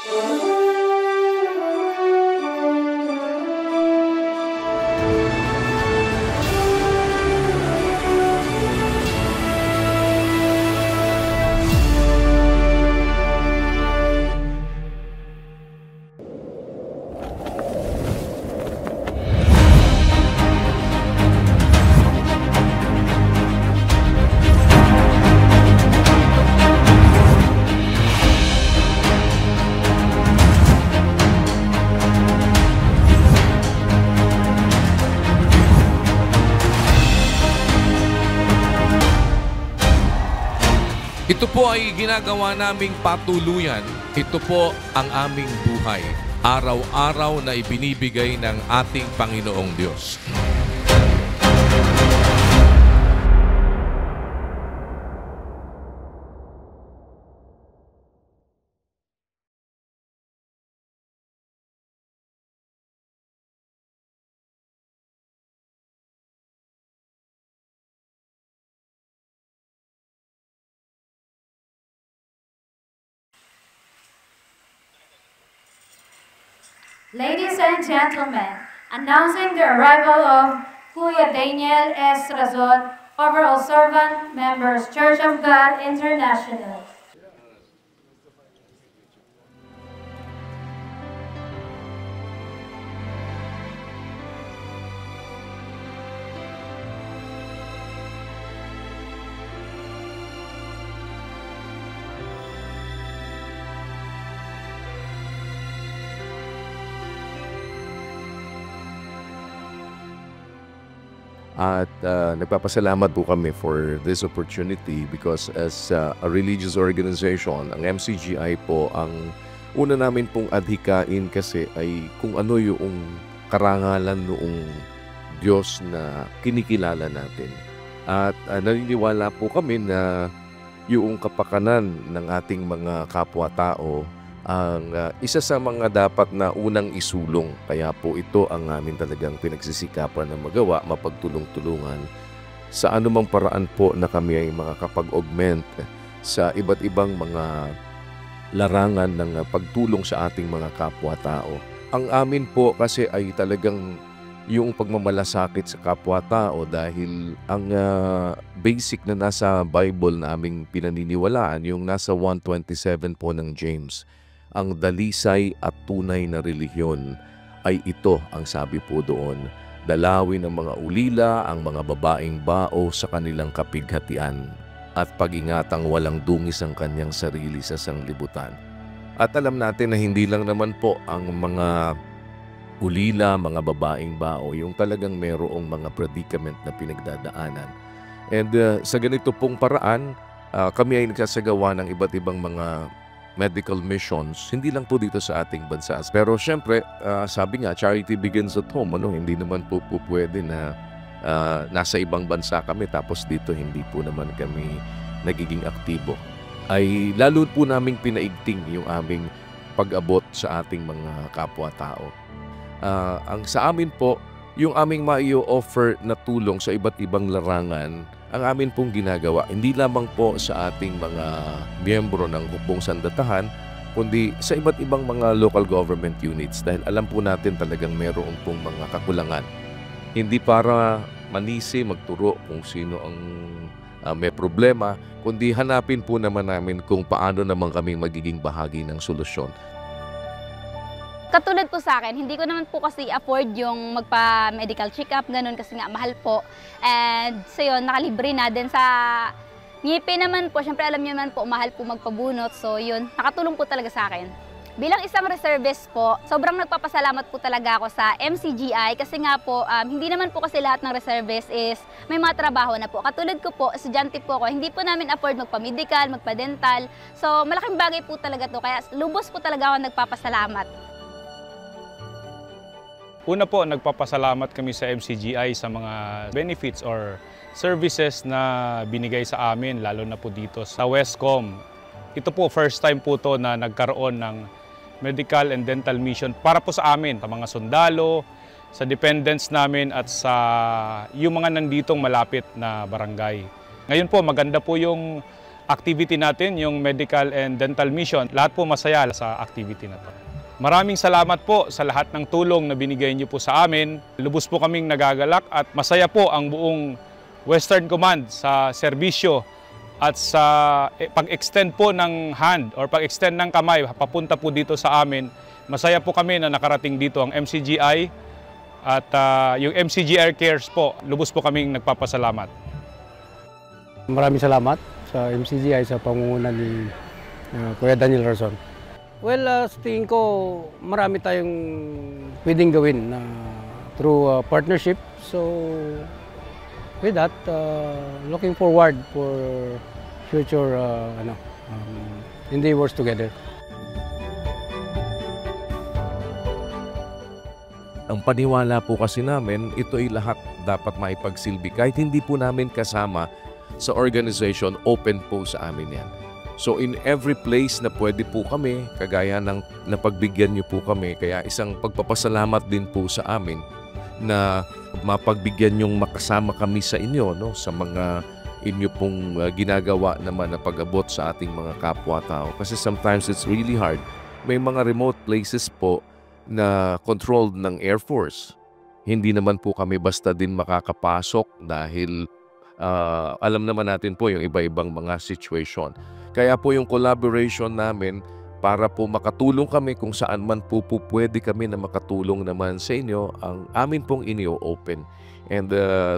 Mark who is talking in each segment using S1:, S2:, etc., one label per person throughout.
S1: Ito po ay ginagawa naming patuluyan. Ito po ang aming buhay. Araw-araw na ibinibigay ng ating Panginoong Diyos.
S2: Ladies and gentlemen, announcing the arrival of Kuya Daniel S. Razon, Overall Servant, Members, Church of God International.
S3: At nagpapasalamat po kami for this opportunity because as a religious organization, ang MCGI po ang una namin pong adhikain kasi ay kung ano yung karangalan noong Diyos na kinikilala natin. At naniniwala po kami na yung kapakanan ng ating mga kapwa-tao ang isa sa mga dapat na unang isulong. Kaya po ito ang amin talagang pinagsisikapan na magawa, mapagtulong-tulungan sa anumang paraan po na kami ay makakapag-augment sa iba't ibang mga larangan ng pagtulong sa ating mga kapwa-tao. Ang amin po kasi ay talagang yung pagmamalasakit sa kapwa-tao dahil ang basic na nasa Bible na aming pinaniniwalaan, yung nasa 1:27 po ng James, ang dalisay at tunay na relihiyon ay ito ang sabi po doon. Dalawin ng mga ulila ang mga babaeng bao sa kanilang kapighatian at pag-ingatang walang dungis ang kanyang sarili sa sanglibutan. At alam natin na hindi lang naman po ang mga ulila, mga babaeng bao, yung talagang merong mga predicament na pinagdadaanan. And sa ganito pong paraan, kami ay nagsasagawa ng iba't ibang mga medical missions, hindi lang po dito sa ating bansa. Pero syempre, sabi nga, charity begins at home. Hindi naman po pwede na nasa ibang bansa kami tapos dito hindi po naman kami nagiging aktibo. Ay lalo po naming pinaigting yung aming pag-abot sa ating mga kapwa-tao. Ang sa amin po, yung aming mai-offer na tulong sa iba't ibang larangan, ang amin pong ginagawa, hindi lamang po sa ating mga miyembro ng hukbong sandatahan, kundi sa iba't ibang mga local government units dahil alam po natin talagang meron pong mga kakulangan. Hindi para manisi, magturo kung sino ang may problema, kundi hanapin po naman namin kung paano naman kami magiging bahagi ng solusyon.
S4: Katulad po sa akin, hindi ko naman po kasi afford yung magpa-medical check-up, ganun kasi nga mahal po. And so yun, nakalibre na. Then sa ngipin naman po, syempre alam niyo naman po, mahal po magpabunot. So yun, nakatulong po talaga sa akin. Bilang isang reservist po, sobrang nagpapasalamat po talaga ako sa MCGI kasi nga po, hindi naman po kasi lahat ng reservist is may mga trabaho na po. Katulad ko po, estudyante po ako, hindi po namin afford magpa-medical, magpa-dental. So malaking bagay po talaga to, kaya lubos po talaga ako nagpapasalamat.
S5: Una po, nagpapasalamat kami sa MCGI sa mga benefits or services na binigay sa amin, lalo na po dito sa Westcom. Ito po, first time po to na nagkaroon ng medical and dental mission para po sa amin, sa mga sundalo, sa dependents namin at sa yung mga nanditong malapit na barangay. Ngayon po, maganda po yung activity natin, yung medical and dental mission. Lahat po masaya sa activity na to. Maraming salamat po sa lahat ng tulong na binigay niyo po sa amin. Lubos po kaming nagagalak at masaya po ang buong Western Command sa serbisyo at sa pag-extend po ng hand or pag-extend ng kamay papunta po dito sa amin. Masaya po kami na nakarating dito ang MCGI at yung MCGI Cares po. Lubos po kaming nagpapasalamat.
S6: Maraming salamat sa MCGI sa pangunguna ni Kuya Daniel Razon. Well, sa tingin ko marami tayong pwedeng gawin through partnership. So with that, looking forward for future endeavors together.
S3: Ang paniwala po kasi namin, ito ay lahat dapat maipagsilbi. Kahit hindi po namin kasama sa organization, open po sa amin yan. So in every place na pwede po kami, kagaya ng napagbigyan niyo po kami, kaya isang pagpapasalamat din po sa amin na mapagbigyan yung makasama kami sa inyo, no? Sa mga inyo pong ginagawa naman na pag-abot sa ating mga kapwa-tao. Kasi sometimes it's really hard. May mga remote places po na controlled ng Air Force. Hindi naman po kami basta din makakapasok dahil alam naman natin po yung iba-ibang mga situation. Kaya po yung collaboration namin para po makatulong kami kung saan man po pwede kami na makatulong naman sa inyo, ang amin pong inyo open. And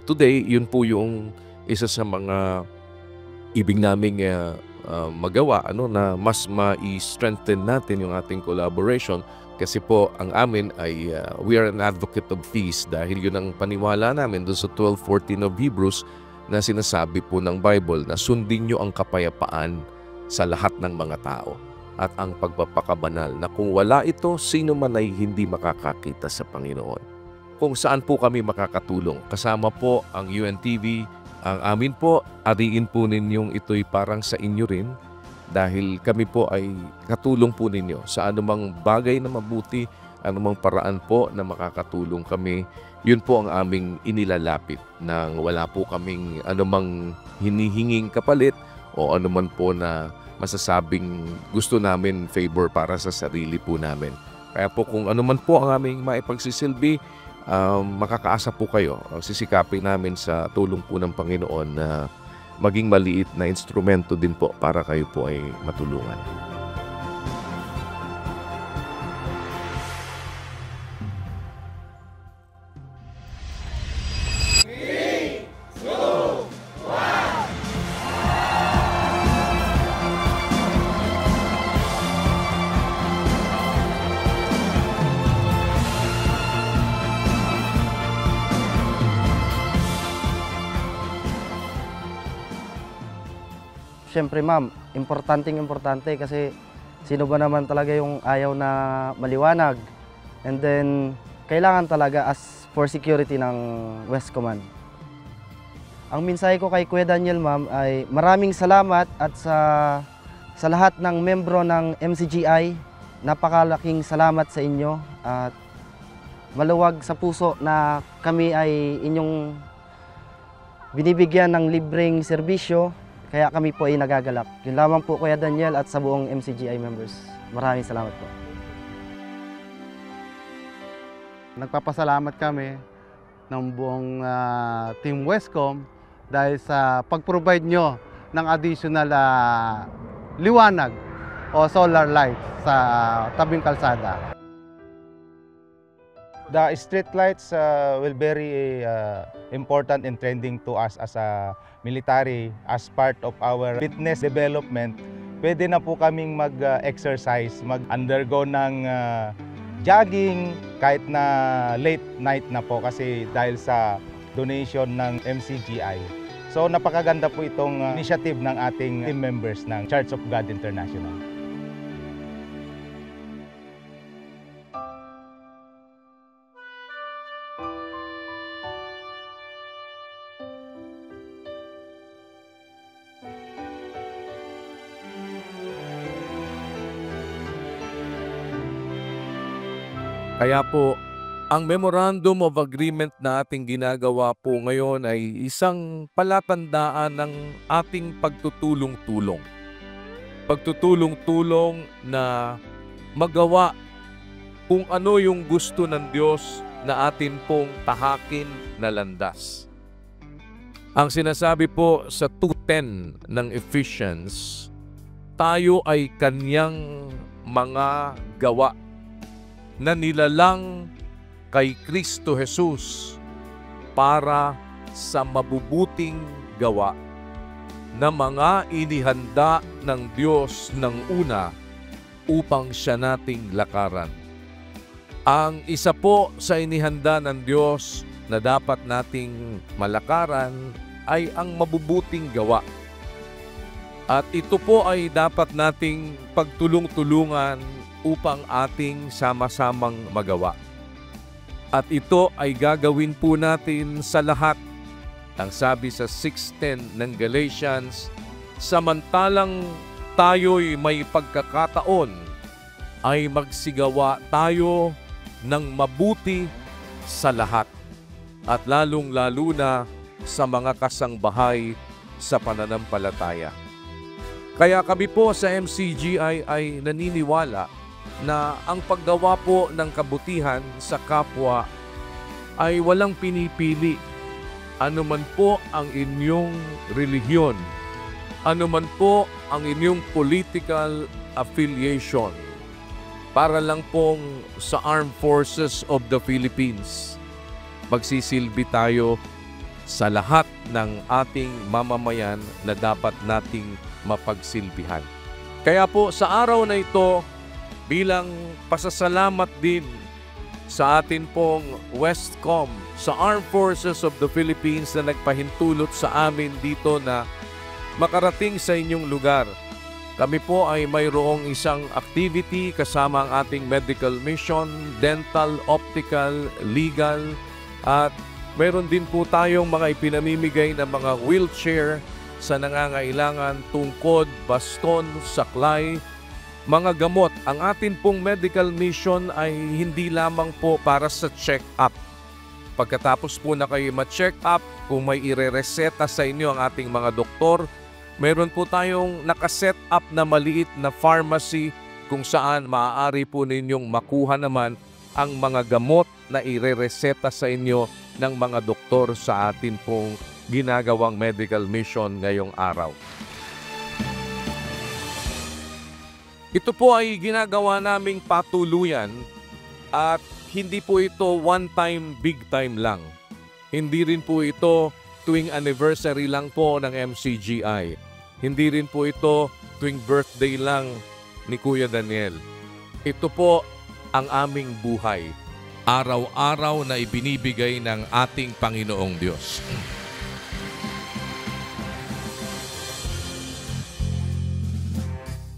S3: today, yun po yung isa sa mga ibig naming magawa, na mas ma-strengthen natin yung ating collaboration. Kasi po ang amin ay we are an advocate of peace dahil yun ang paniwala namin doon sa 12:14 of Hebrews na sinasabi po ng Bible na sundin nyo ang kapayapaan sa lahat ng mga tao at ang pagpapakabanal na kung wala ito, sino man ay hindi makakakita sa Panginoon. Kung saan po kami makakatulong. Kasama po ang UNTV, ang amin po, ariin po ninyong ito'y parang sa inyo rin dahil kami po ay katulong po ninyo sa anumang bagay na mabuti, anumang paraan po na makakatulong kami. Yun po ang aming inilalapit nang wala po kaming anumang hinihinging kapalit o anuman po na masasabing gusto namin favor para sa sarili po namin. Kaya po kung anuman po ang aming maipagsisilbi, makakaasa po kayo. Sisikapin namin sa tulong po ng Panginoon na maging maliit na instrumento din po para kayo po ay matulungan.
S7: Siyempre ma'am, importante kasi sino ba naman talaga yung ayaw na maliwanag. And then, kailangan talaga as for security ng West Command. Ang mensahe ko kay Kuya Daniel ma'am ay maraming salamat at sa lahat ng membro ng MCGI, napakalaking salamat sa inyo at maluwag sa puso na kami ay inyong binibigyan ng libreng serbisyo. Kaya kami po ay nagagalak. Yun lamang po Kuya Daniel at sa buong MCGI members. Maraming salamat po.
S8: Nagpapasalamat kami ng buong Team Westcom dahil sa pag-provide nyo ng additional liwanag o solar lights sa tabing kalsada.
S9: The street lights will very important and trending to us as a military as part of our fitness development. Pwede na po kaming mag-exercise, mag-undergo ng jogging kahit na late night na po kasi dahil sa donation ng MCGI. So napakaganda po itong initiative ng ating team members ng Church of God International.
S3: Kaya po,
S1: Ang Memorandum of Agreement na ating ginagawa po ngayon ay isang palatandaan ng ating pagtutulong-tulong. Pagtutulong-tulong na magawa kung ano yung gusto ng Diyos na atin pong tahakin na landas. Ang sinasabi po sa 2:10 ng Ephesians, tayo ay kanyang mga gawa na nilalang kay Kristo Jesus para sa mabubuting gawa na mga inihanda ng Diyos ng una upang siya nating lakaran. Ang isa po sa inihanda ng Diyos na dapat nating malakaran ay ang mabubuting gawa. At ito po ay dapat nating pagtulong-tulungan upang ating sama-samang magawa. At ito ay gagawin po natin sa lahat. Ang sabi sa 6:10 ng Galatians, samantalang tayo'y may pagkakataon, ay magsigawa tayo ng mabuti sa lahat. At lalong-lalo na sa mga kasangbahay sa pananampalataya. Kaya kami po sa MCGI ay naniniwala na ang paggawa po ng kabutihan sa kapwa ay walang pinipili. Ano man po ang inyong relihiyon, ano man po ang inyong political affiliation, para lang pong sa Armed Forces of the Philippines, magsisilbi tayo sa lahat ng ating mamamayan na dapat nating mapagsilbihan. Kaya po sa araw na ito, bilang pasasalamat din sa atin pong Westcom, sa Armed Forces of the Philippines na nagpahintulot sa amin dito na makarating sa inyong lugar. Kami po ay mayroong isang activity kasama ang ating medical mission, dental, optical, legal, at mayroon din po tayong mga ipinamimigay na mga wheelchair sa nangangailangan, tungkod, baston, saklay, mga gamot. Ang atin pong medical mission ay hindi lamang po para sa check-up. Pagkatapos po na kayo ma-check up, kung may ire-reseta sa inyo ang ating mga doktor, meron po tayong nakaset up na maliit na pharmacy kung saan maaari po ninyong makuha naman ang mga gamot na ire-reseta sa inyo ng mga doktor sa atin pong ginagawang medical mission ngayong araw. Ito po ay ginagawa naming patuluyan at hindi po ito one time, big time lang. Hindi rin po ito tuwing anniversary lang po ng MCGI. Hindi rin po ito tuwing birthday lang ni Kuya Daniel. Ito po ang aming buhay. Araw-araw na ibinibigay ng ating Panginoong Diyos.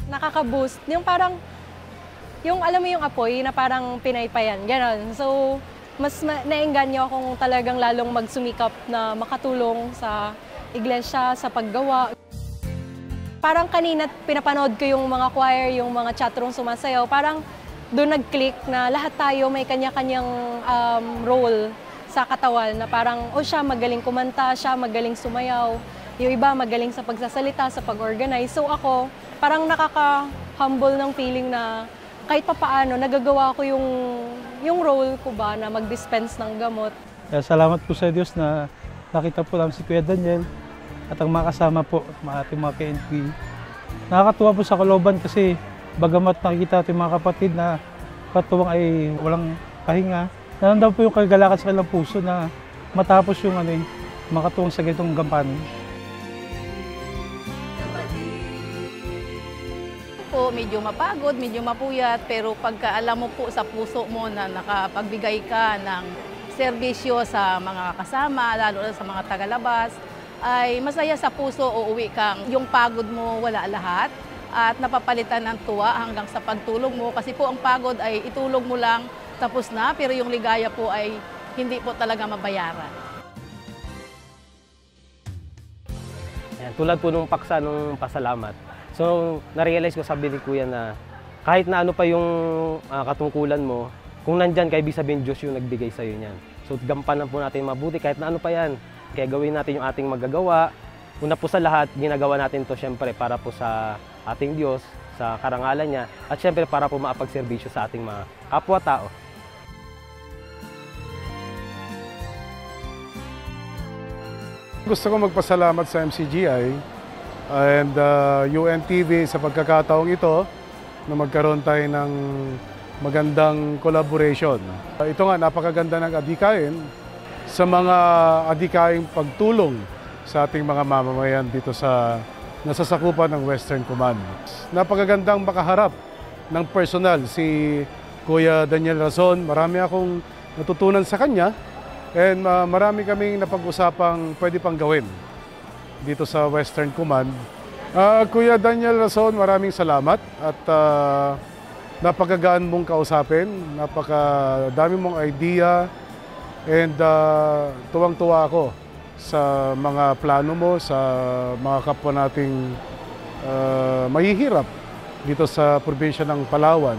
S10: Nakaka-boost. Yung parang, yung alam mo yung apoy na parang pinaypayan, gano'n. So, mas naengganyo akong talagang lalong magsumikap na makatulong sa iglesia, sa paggawa. Parang kanina pinapanood ko yung mga choir, yung mga chatroom sumasayaw, parang doon nag-click na lahat tayo may kanya-kanyang role sa katawan na parang, siya magaling kumanta, siya magaling sumayaw, yung iba magaling sa pagsasalita, sa pag-organize. So ako, parang nakaka-humble ng feeling na kahit papaano, nagagawa ko yung role ko ba na mag-dispense ng gamot.
S11: Salamat po sa Diyos na nakita po lang si Kuya Daniel at ang mga kasama po, ating mga KNP. Nakakatuwa po sa kalooban kasi bagamat nakikita ating mga kapatid na katuwang ay walang pahinga, nanandam po yung kagalakan sa kanilang puso na matapos yung makatuwang sa ganitong gampanin.
S12: Po, medyo mapagod, medyo mapuyat, pero pagka alam mo po sa puso mo na nakapagbigay ka ng serbisyo sa mga kasama, lalo na sa mga tagalabas, ay masaya sa puso, uuwi kang yung pagod mo wala lahat at napapalitan ng tuwa hanggang sa pagtulog mo kasi po ang pagod ay itulog mo lang tapos na, pero yung ligaya po ay hindi po talaga mabayaran.
S13: Ayan, tulad po nung paksa nung pasalamat. So, na-realize ko, sabi ni Kuya na kahit na ano pa yung katungkulan mo, kung nandyan ka, ibig sabihin Diyos yung nagbigay sa'yo niyan. So gampanan po natin mabuti kahit na ano pa yan. Kaya gawin natin yung ating magagawa. Una po sa lahat, ginagawa natin to syempre para po sa ating Diyos, sa karangalan niya, at syempre para po maapagserbisyo sa ating mga kapwa-tao.
S14: Gusto ko magpasalamat sa MCGI and UNTV sa pagkakataong ito na magkaroon tayo ng magandang collaboration. Ito nga, napakaganda ng adhikain sa mga adhikaing pagtulong sa ating mga mamamayan dito sa nasasakupan ng Western Command. Napakagandang makaharap ng personal si Kuya Daniel Razon. Marami akong natutunan sa kanya and marami kaming napag-usapang pwede pang gawin dito sa Western Command. Kuya Daniel Razon, maraming salamat at napakagaan mong kausapin, napakadami mong idea and tuwang-tuwa ako sa mga plano mo, sa mga kapwa nating mahihirap dito sa probinsya ng Palawan.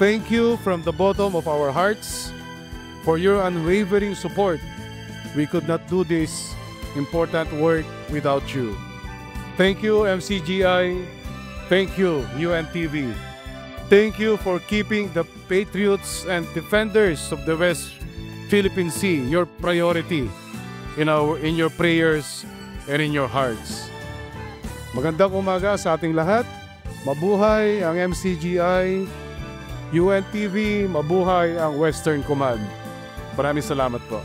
S15: Thank you from the bottom of our hearts for your unwavering support. We could not do this important work without you. Thank you, MCGI. Thank you, UNTV. Thank you for keeping the patriots and defenders of the West Philippine Sea your priority in your prayers and in your hearts. Magandang umaga sa ating lahat. Mabuhay ang MCGI, UNTV, mabuhay ang Western Command. Maraming salamat po.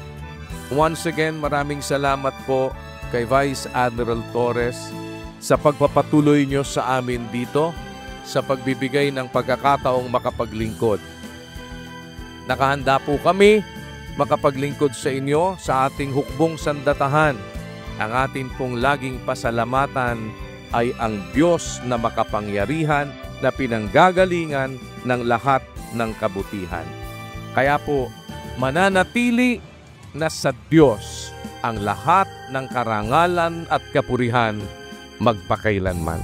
S1: Once again, maraming salamat po kay Vice Admiral Torres sa pagpapatuloy nyo sa amin dito sa pagbibigay ng pagkakataong makapaglingkod. Nakahanda po kami makapaglingkod sa inyo sa ating hukbong sandatahan. Ang atin pong laging pasalamatan ay ang Diyos na makapangyarihan na pinanggagalingan ng lahat ng kabutihan. Kaya po, mananatili na sa Diyos ang lahat ng karangalan at kapurihan magpakailanman.